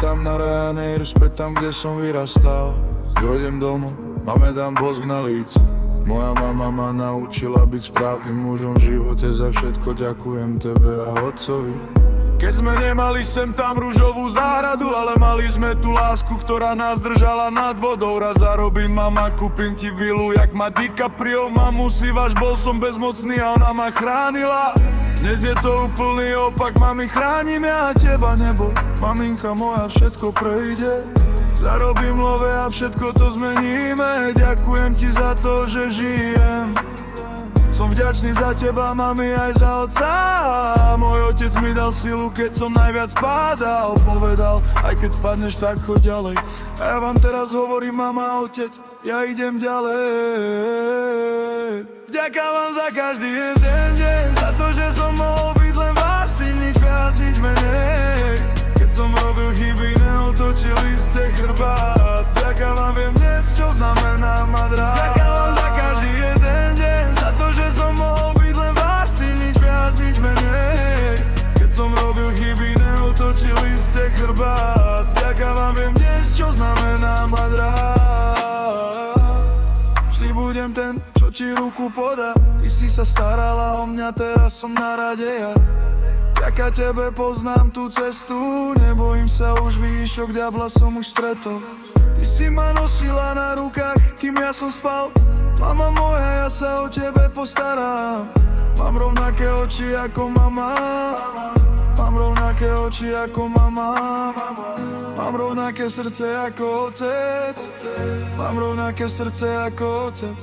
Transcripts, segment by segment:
tam na Ryanair, späť tam, kde som vyrastal. Dojdem domov, máme dám bosk na líce. Moja mama ma naučila byť správnym mužom v živote. Za všetko ďakujem tebe a otcovi. Keď sme nemali sem tam ružovú záhradu, ale mali sme tú lásku, ktorá nás držala nad vodou. Raz zarobím, mama, kúpim ti vilu, jak ma DiCaprio. Mamu si váš, bol som bezmocný a ona ma chránila. Dnes je to úplný opak, mami, chránim ja teba, nebo maminka moja, všetko prejde. Zarobím love a všetko to zmeníme. Ďakujem ti za to, že žijem. Som vďačný za teba, mami, aj za otca. Môj otec mi dal silu, keď som najviac pádal. Povedal, aj keď spadneš, tak choď ďalej. A ja vám teraz hovorím, mama, otec, ja idem ďalej. Vďaka vám za každý jeden deň, za to, že som mohol byť len vás, nič viac, nič menej. Keď som robil chyby, neotočili ste chrbát. Vďaka vám viem dnes, čo znamená mať rád. Vďaka vám za každý jeden deň, za to, že som mohol byť len váš syn, nič viac, nič menej. Keď som robil chyby, neotočili ste chrbát. Vďaka vám viem dnes, čo znamená mať rád. Vždy budem ten, čo ti ruku podá. Ty si sa starala o mňa, teraz som na rade ja. Vďaka tebe poznám tú cestu, nebojím sa už výšok, diabla som už stretol. Ty si ma nosila na rukách, kým ja som spal. Mama moja, ja sa o tebe postaram. Mám rovnaké oči ako mama. Mám rovnaké oči ako mama. Mám rovnaké srdce ako otec. Mám rovnaké srdce ako otec.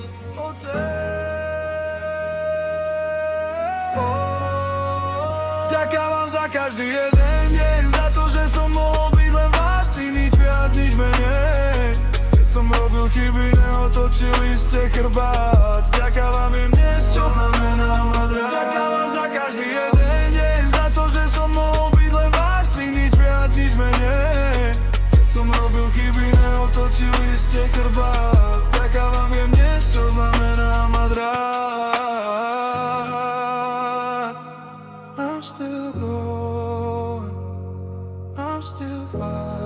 Vďaka vám za každý jeden deň, za to, že som mohol byť len váš syn, nič viac, nič menej. Keď som robil chyby, neotočili ste chrbát. Vďaka vám viem dnes, čo znamená mať rád. Vďaka vám za každý jeden deň, za to, že som mohol byť len váš syn, nič viac, nič menej. Keď som robil chyby, neotočili ste chrbát. Vďaka vám viem dnes, čo znamená mať rád. I'm still going, I'm still fine.